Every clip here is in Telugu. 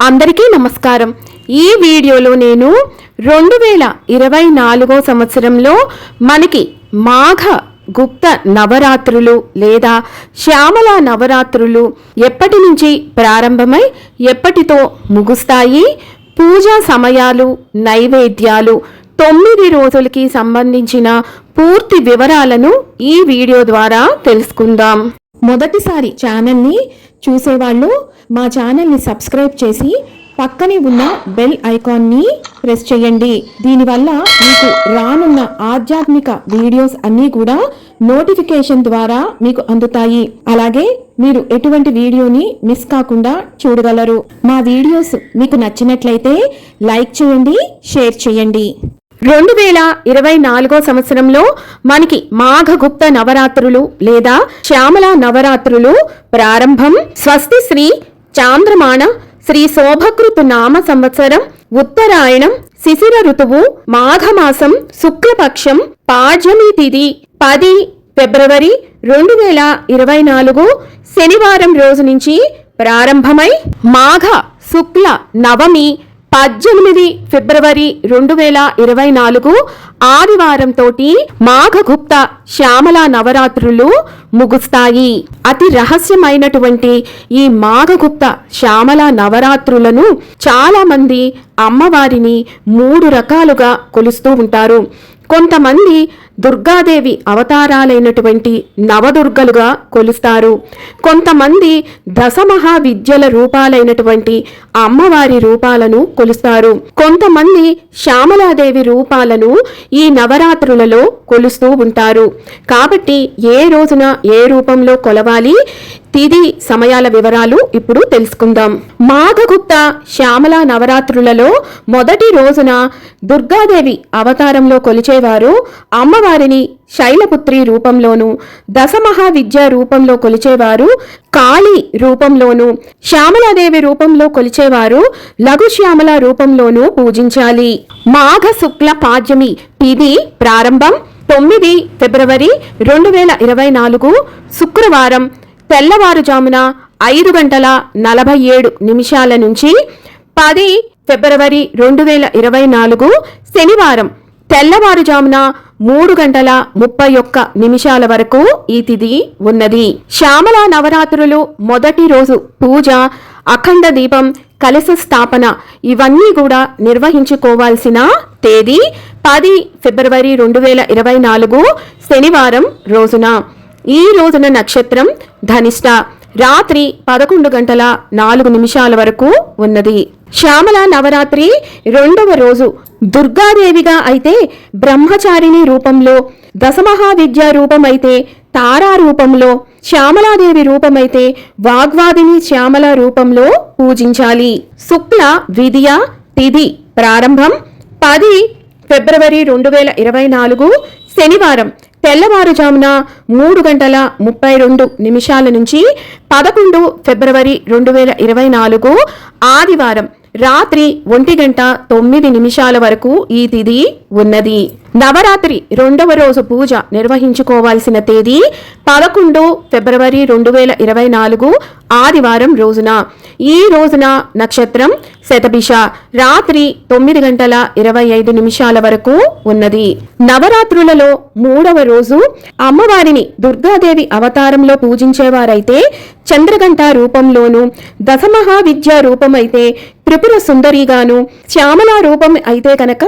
అందరికీ నమస్కారం। ఈ వీడియోలో నేను 2024 సంవత్సరంలో మనకి మాఘ గుప్త నవరాత్రులు లేదా శ్యామల నవరాత్రులు ఎప్పటి నుంచి ప్రారంభమై ఎప్పటితో ముగుస్తాయి, పూజా సమయాలు, నైవేద్యాలు, 9 రోజులకి సంబంధించిన పూర్తి వివరాలను ఈ వీడియో ద్వారా తెలుసుకుందాం। మొదటిసారి ఛానల్ని చూసేవాళ్ళు మా ఛానల్ని సబ్స్క్రైబ్ చేసి పక్కనే ఉన్న బెల్ ఐకాన్ని ప్రెస్ చేయండి। దీనివల్ల మీకు రానున్న ఆధ్యాత్మిక వీడియోస్ అన్నీ కూడా నోటిఫికేషన్ ద్వారా మీకు అందుతాయి। అలాగే మీరు ఎటువంటి వీడియోని మిస్ కాకుండా చూడగలరు। మా వీడియోస్ మీకు నచ్చినట్లయితే లైక్ చేయండి, షేర్ చేయండి। 2024 సంవత్సరంలో మనకి మాఘగుప్త నవరాత్రులు లేదా శ్యామల నవరాత్రులు ప్రారంభం। స్వస్తి శ్రీ చాంద్రమాన శ్రీ శోభకృతు నామ సంవత్సరం, ఉత్తరాయణం, శిశిర ఋతువు, మాఘమాసం, శుక్లపక్షం, పాడ్యమి తిథి 10 ఫిబ్రవరి 2024 శనివారం రోజు నుంచి ప్రారంభమై మాఘ శుక్ల నవమి 18 ఫిబ్రవరి 2024 ఆదివారం తోటి మాఘగుప్త శ్యామల నవరాత్రులు ముగుస్తాయి। అతి రహస్యమైనటువంటి ఈ మాఘగుప్త శ్యామల నవరాత్రులను చాలా మంది అమ్మవారిని 3 రకాలుగా కొలుస్తూ ఉంటారు। కొంతమంది దుర్గాదేవి అవతారాలైనటువంటి నవదుర్గలుగా కొలుస్తారు। కొంతమంది దశమహావిద్యల రూపాలైనటువంటి అమ్మవారి రూపాలను కొలుస్తారు। కొంతమంది శ్యామలాదేవి రూపాలను ఈ నవరాత్రులలో కొలుస్తూ ఉంటారు। కాబట్టి ఏ రోజున ఏ రూపంలో కొలవాలి, తిథి సమయాల వివరాలు ఇప్పుడు తెలుసుకుందాం। మాఘగుప్త శ్యామల నవరాత్రులలో మొదటి రోజున దుర్గాదేవి అవతారంలో కొలిచేవారు అమ్మవారిని శైలపుత్రి రూపంలోను, దశమహావిద్య రూపంలో కొలిచేవారు కాళీ రూపంలోను, శ్యామలాదేవి రూపంలో కొలిచేవారు లఘు శ్యామల రూపంలోను పూజించాలి। మాఘ శుక్ల పాడ్యమి తిథి ప్రారంభం 9 ఫిబ్రవరి 2024 శుక్రవారం తెల్లవారుజామున 5:47 నుంచి 10 ఫిబ్రవరి 2024 శనివారం తెల్లవారుజామున 3:31 వరకు ఈ తిథి ఉన్నది। శ్యామల నవరాత్రులు మొదటి రోజు పూజ, అఖండ దీపం, కలశ స్థాపన ఇవన్నీ కూడా నిర్వహించుకోవాల్సిన తేదీ 10 ఫిబ్రవరి 2024 శనివారం రోజున। ఈ రోజున నక్షత్రం ధనిష్ట, రాత్రి 11:04 వరకు ఉన్నది। శ్యామల నవరాత్రి 2వ రోజు దుర్గాదేవిగా అయితే బ్రహ్మచారిణి రూపంలో, దశమహావిద్య రూపమైతే తారా రూపంలో, శ్యామలాదేవి రూపమైతే వాగ్వాదిని శ్యామల రూపంలో పూజించాలి। శుక్ల విద్య తిథి ప్రారంభం 10 ఫిబ్రవరి 2024 శనివారం తెల్లవారుజామున 3:32 నుంచి 11 ఫిబ్రవరి 2024 ఆదివారం రాత్రి 1:09 వరకు ఈ తిథి ఉన్నది। నవరాత్రి 2వ రోజు పూజ నిర్వహించుకోవాల్సిన తేదీ 11 ఫిబ్రవరి 2024 ఆదివారం రోజున। ఈ రోజున నక్షత్రం శతభిష, రాత్రి 9:25 వరకు ఉన్నది। నవరాత్రులలో 3వ రోజు అమ్మవారిని దుర్గాదేవి అవతారంలో పూజించేవారైతే చంద్రగంట రూపంలోను, దశమహావిద్య రూపమైతే త్రిపుర సుందరిగాను, శ్యామల రూపం అయితే కనుక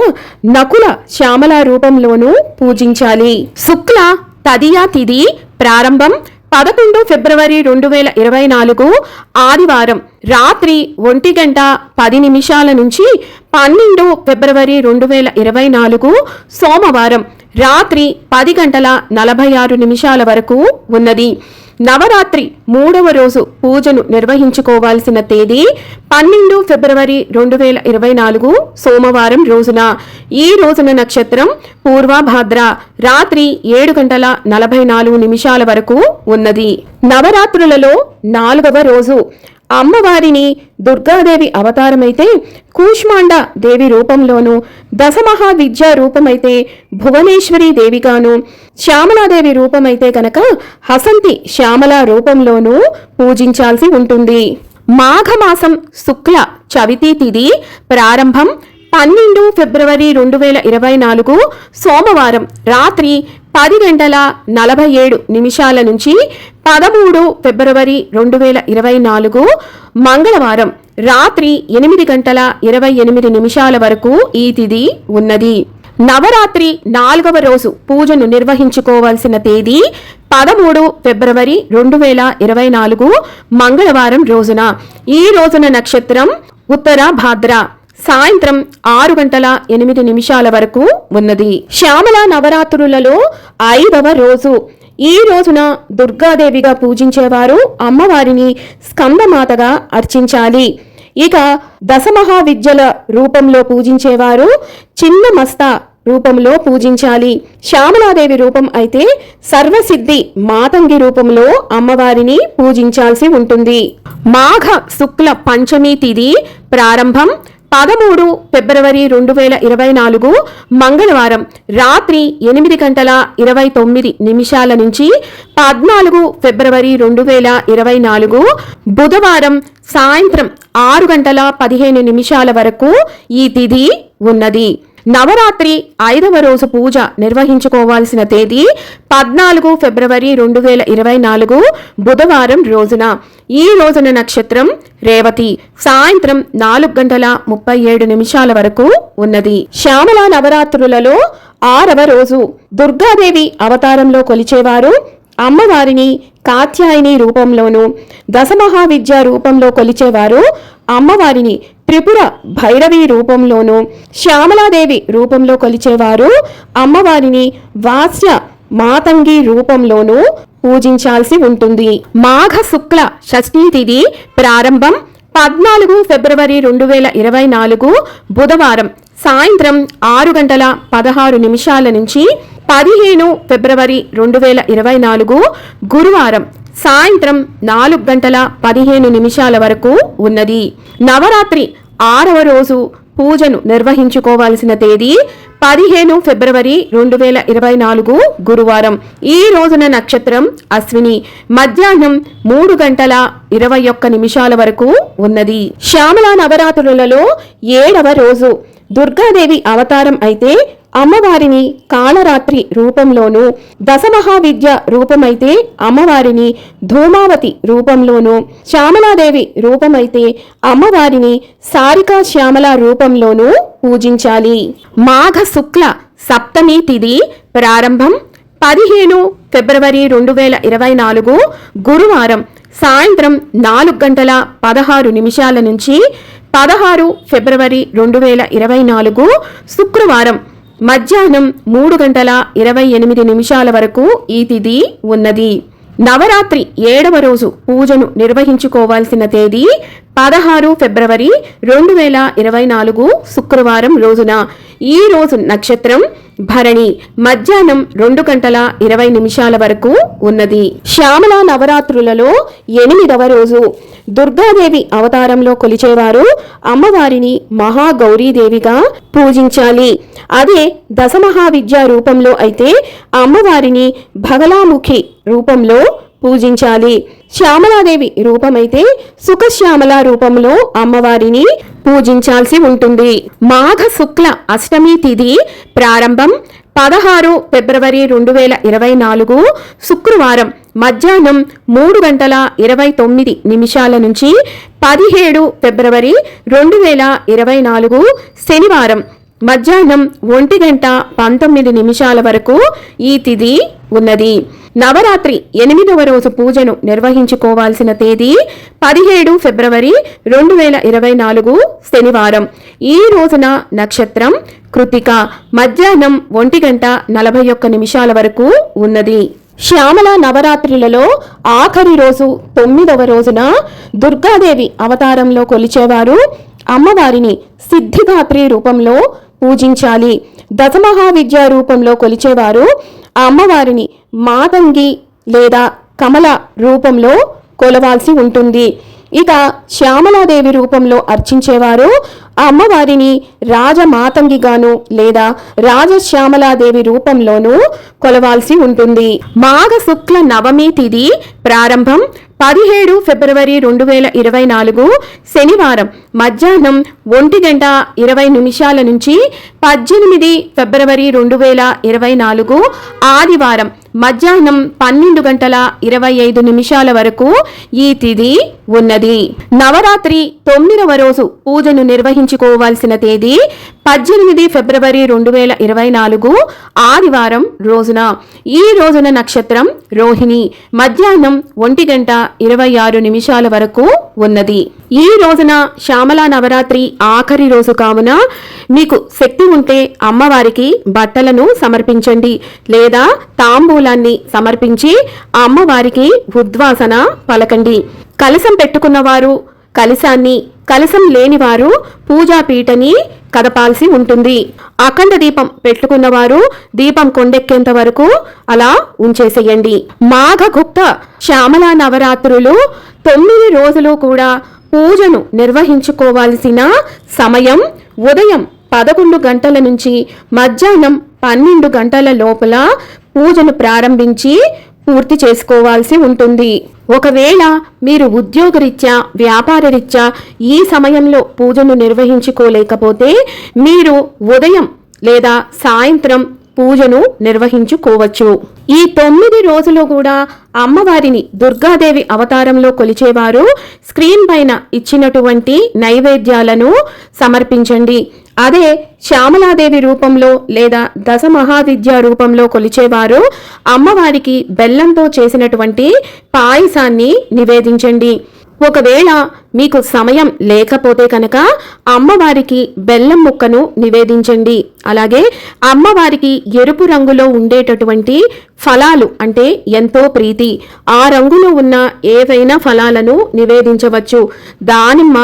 నకుల శ్యామల రూపంలోనూ పూజించాలి। శుక్ల తదియ తిథి ప్రారంభం 11 ఫిబ్రవరి 2024 ఆదివారం రాత్రి 1:10 నుంచి 12 ఫిబ్రవరి 2024 సోమవారం రాత్రి 10:46 వరకు ఉన్నది। నవరాత్రి 3వ రోజు పూజను నిర్వహించుకోవాల్సిన తేదీ 12 ఫిబ్రవరి 2024 సోమవారం రోజున। ఈ రోజున నక్షత్రం పూర్వభాద్ర, రాత్రి 7:44 వరకు ఉన్నది। నవరాత్రులలో 4వ రోజు అమ్మవారిని దుర్గాదేవి అవతారమైతే కూష్మాండ దేవి రూపంలోను, దశమహావిద్య రూపమైతే భువనేశ్వరి దేవిగాను, శ్యామలాదేవి రూపమైతే కనుక హసంతి శ్యామల రూపంలోనూ పూజించాల్సి ఉంటుంది। మాఘమాసం శుక్ల చవితి తిథి ప్రారంభం 12 ఫిబ్రవరి 2024 సోమవారం రాత్రి 10:47 నుంచి 13 ఫిబ్రవరి 2024 మంగళవారం రాత్రి 8:28 వరకు ఈ తిథి ఉన్నది. నవరాత్రి 4వ రోజు పూజను నిర్వహించుకోవాల్సిన తేదీ 13 ఫిబ్రవరి 2024 మంగళవారం రోజున. ఈ రోజున నక్షత్రం ఉత్తర భాద్ర, సాయంత్రం 6:08 వరకు ఉన్నది. శ్యామల నవరాత్రులలో 5వ రోజు. ఈ రోజున దుర్గాదేవిగా పూజించేవారు అమ్మవారిని స్కందమాతగా అర్చించాలి. ఇక దశమహావిద్యల రూపంలో పూజించేవారు చిన్న మస్తా రూపంలో పూజించాలి. శ్యామలాదేవి రూపం అయితే సర్వసిద్ధి మాతంగి రూపంలో అమ్మవారిని పూజించాల్సి ఉంటుంది. మాఘ శుక్ల పంచమి తిథి ప్రారంభం 13 ఫిబ్రవరి 2024 మంగళవారం రాత్రి 8:29 నుంచి 14 ఫిబ్రవరి 2024 బుధవారం సాయంత్రం 6:15 వరకు ఈ తిథి ఉన్నది. నవరాత్రి 5వ రోజు పూజ నిర్వహించుకోవాల్సిన తేదీ 14 ఫిబ్రవరి 2024 బుధవారం రోజున. ఈ రోజున నక్షత్రం రేవతి, సాయంత్రం 4:37 వరకు ఉన్నది. శ్యామల నవరాత్రులలో 6వ రోజు. దుర్గాదేవి అవతారంలో కొలిచేవారు అమ్మవారిని కాత్యాయని రూపంలోను, దశమహావిద్య రూపంలో కొలిచేవారు అమ్మవారిని త్రిపుర భైరవి రూపంలోను, శ్యామలాదేవి రూపంలో కొలిచేవారు అమ్మవారిని వాస్య మాతంగి రూపంలోను పూజించాల్సి ఉంటుంది. మాఘ శుక్ల షష్ఠీ తిథి ప్రారంభం 14 ఫిబ్రవరి 2024 బుధవారం సాయంత్రం 6:16 నుంచి 15 ఫిబ్రవరి 2024 గురువారం సాయంత్రం 4:15 వరకు ఉన్నది. నవరాత్రి 6వ రోజు పూజను నిర్వహించుకోవాల్సిన తేదీ 15 ఫిబ్రవరి 2024 గురువారం. ఈ రోజున నక్షత్రం అశ్విని, మధ్యాహ్నం 3:21 వరకు ఉన్నది. శ్యామల నవరాత్రులలో 7వ రోజు. దుర్గాదేవి అవతారం అయితే అమ్మవారిని కాళరాత్రి రూపంలోను, దశమహావిద్య రూపమైతే అమ్మవారిని ధూమావతి రూపంలోను, శ్యామలాదేవి రూపమైతే అమ్మవారిని సారికా శ్యామల రూపంలోను పూజించాలి. మాఘ శుక్ల సప్తమి తిథి ప్రారంభం 15 ఫిబ్రవరి 2024 గురువారం సాయంత్రం 4:16 నుంచి 16 ఫిబ్రవరి 2024 శుక్రవారం మధ్యాహ్నం 3:28 వరకు ఈ తిథి ఉన్నది. నవరాత్రి 7వ రోజు పూజను నిర్వహించుకోవాల్సిన తేదీ 16 ఫిబ్రవరి 2024 శుక్రవారం రోజున. ఈ రోజు నక్షత్రం భరణి, మధ్యాహ్నం 2:20 వరకు ఉన్నది. శ్యామల నవరాత్రులలో 8వ రోజు. దుర్గాదేవి అవతారంలో కొలిచేవారు అమ్మవారిని మహాగౌరీదేవిగా పూజించాలి. అదే దశమహావిద్య రూపంలో అయితే అమ్మవారిని భగలాముఖి రూపంలో పూజించాలి. శ్యామలాదేవి రూపమైతే సుఖశ్యామల రూపంలో అమ్మవారిని పూజించాల్సి ఉంటుంది. మాఘ శుక్ల అష్టమి తిథి ప్రారంభం 16 ఫిబ్రవరి 2024 శుక్రవారం మధ్యాహ్నం 3:29 నుంచి 17 ఫిబ్రవరి 2024 శనివారం మధ్యాహ్నం 1:19 వరకు ఈ తిథి ఉన్నది. నవరాత్రి 8వ రోజు పూజను నిర్వహించుకోవాల్సిన తేదీ 17 ఫిబ్రవరి 2024 శనివారం. ఈ రోజున నక్షత్రం కృతిక, మధ్యాహ్నం 1:41 వరకు ఉన్నది. శ్యామల నవరాత్రులలో ఆఖరి రోజు 9వ రోజున దుర్గాదేవి అవతారంలో కొలిచేవారు అమ్మవారిని సిద్ధిదాత్రి రూపంలో పూజించాలి. దశమహావిద్య రూపంలో కొలిచేవారు అమ్మవారిని మాతంగి లేదా కమల రూపంలో కొలవాల్సి ఉంటుంది. ఇక శ్యామలాదేవి రూపంలో అర్చించేవారు అమ్మవారిని రాజమాతంగిగాను లేదా రాజశ్యామలాదేవి రూపంలోనూ కొలవాల్సి ఉంటుంది. మాఘ శుక్ల నవమి తిథి ప్రారంభం 17 ఫిబ్రవరి 2024 శనివారం మధ్యాహ్నం 1:20 నుంచి 18 ఫిబ్రవరి 2024 ఆదివారం మధ్యాహ్నం 12:25 వరకు ఈ తిథి ఉన్నది. నవరాత్రి 9వ రోజు పూజను నిర్వహించుకోవాల్సిన తేదీ 18 ఫిబ్రవరి 2024 ఆదివారం రోజున. ఈ రోజున నక్షత్రం రోహిణి మధ్యాహ్నం 1:26 వరకు ఉన్నది. ఈ రోజున శ్యామల నవరాత్రి ఆఖరి రోజు కావున మీకు శక్తి ఉంటే అమ్మవారికి బట్టలను సమర్పించండి లేదా తాంబూలాన్ని సమర్పించి అమ్మవారికి ఉద్వాసన పలకండి. కలశం పెట్టుకున్నవారు కలశాన్ని, కలశం లేనివారు పూజాపీఠని కదపాల్సి ఉంటుంది. అఖండ దీపం పెట్టుకున్నవారు దీపం కొండెక్కేంత వరకు అలా ఉంచేసేయండి. మాఘగుప్త శ్యామల నవరాత్రులు 9 రోజులు కూడా పూజను నిర్వహించుకోవాల్సిన సమయం ఉదయం 11 గంటల నుంచి మధ్యాహ్నం 12 గంటల లోపల పూజను ప్రారంభించి పూర్తి చేసుకోవాల్సి ఉంటుంది. ఒకవేళ మీరు ఉద్యోగరీత్యా వ్యాపారరీత్యా ఈ సమయంలో పూజను నిర్వహించుకోలేకపోతే మీరు ఉదయం లేదా సాయంత్రం పూజను నిర్వహించుకోవచ్చు. ఈ 9 రోజులు కూడా అమ్మవారిని దుర్గాదేవి అవతారంలో కొలిచేవారు స్క్రీన్ పైన ఇచ్చినటువంటి నైవేద్యాలను సమర్పించండి. అదే శ్యామలాదేవి రూపంలో లేదా దశమహావిద్య రూపంలో కొలిచేవారు అమ్మవారికి బెల్లంతో చేసినటువంటి పాయసాన్ని నివేదించండి. ఒకవేళ మీకు సమయం లేకపోతే కనుక అమ్మవారికి బెల్లం ముక్కను నివేదించండి. అలాగే అమ్మవారికి ఎరుపు రంగులో ఉండేటటువంటి ఫలాలు అంటే ఎంతో ప్రీతి, ఆ రంగులో ఉన్న ఏవైనా ఫలాలను నివేదించవచ్చు. దానిమ్మ,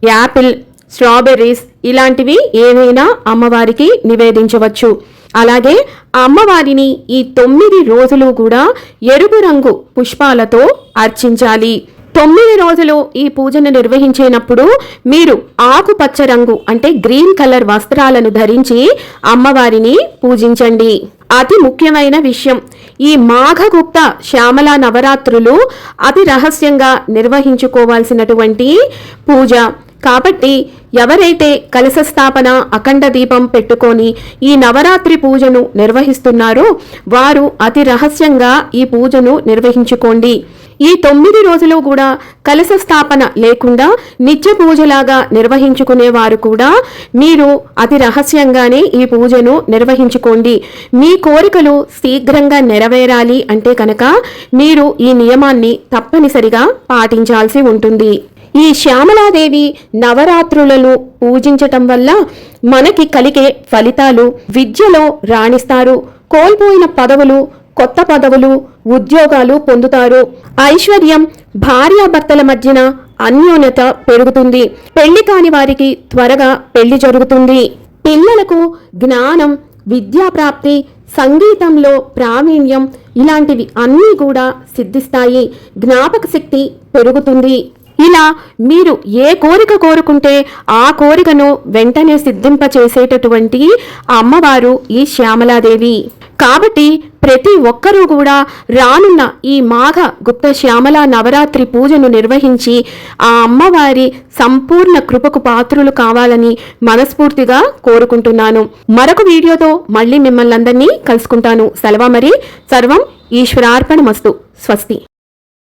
యాపిల్, స్ట్రాబెర్రీస్ ఇలాంటివి ఏవైనా అమ్మవారికి నివేదించవచ్చు. అలాగే అమ్మవారిని ఈ 9 రోజులు కూడా ఎరుపు రంగు పుష్పాలతో అర్చించాలి. 9 రోజులు ఈ పూజను నిర్వహించేటప్పుడు మీరు ఆకుపచ్చ రంగు అంటే గ్రీన్ కలర్ వస్త్రాలను ధరించి అమ్మవారిని పూజించండి. అతి ముఖ్యమైన విషయం, ఈ మాఘగుప్త శ్యామల నవరాత్రులు అతి రహస్యంగా నిర్వహించుకోవాల్సినటువంటి పూజ కాబట్టి ఎవరైతే కలశ స్థాపన, అఖండ దీపం పెట్టుకొని ఈ నవరాత్రి పూజను నిర్వహిస్తున్నారో వారు అతి రహస్యంగా ఈ పూజను నిర్వహించుకోండి. ఈ 9 రోజులు కూడా కలశ స్థాపన లేకుండా నిత్య పూజలాగా నిర్వహించుకునేవారు కూడా మీరు అతి రహస్యంగానే ఈ పూజను నిర్వహించుకోండి. మీ కోరికలు శీఘ్రంగా నెరవేరాలి అంటే కనుక మీరు ఈ నియమాన్ని తప్పనిసరిగా పాటించాల్సి ఉంటుంది. ఈ శ్యామలాదేవి నవరాత్రులను పూజించటం వల్ల మనకి కలిగే ఫలితాలు విద్యలో రాణిస్తారు, కోల్పోయిన పదవులు కొత్త పదవులు, ఉద్యోగాలు పొందుతారు. ఐశ్వర్యం, భార్యాభర్తల మధ్యన అన్యోన్యత పెరుగుతుంది. పెళ్లి కాని వారికి త్వరగా పెళ్లి జరుగుతుంది. పిల్లలకు జ్ఞానం, విద్యాప్రాప్తి, సంగీతంలో ప్రావీణ్యం ఇలాంటివి అన్నీ కూడా సిద్ధిస్తాయి. జ్ఞాపక శక్తి పెరుగుతుంది. ఇలా మీరు ఏ కోరిక కోరుకుంటే ఆ కోరికను వెంటనే సిద్ధింపచేసేటటువంటి అమ్మవారు ఈ శ్యామలాదేవి. కాబట్టి ప్రతి ఒక్కరూ కూడా రానున్న ఈ మాఘ గుప్త శ్యామల నవరాత్రి పూజను నిర్వహించి ఆ అమ్మవారి సంపూర్ణ కృపకు పాత్రులు కావాలని మనస్ఫూర్తిగా కోరుకుంటున్నాను. మరొక వీడియోతో మళ్ళీ మిమ్మల్ని అందరినీ కలుసుకుంటాను. సెలవు మరి. సర్వం ఈశ్వరార్పణమస్తు. స్వస్తి.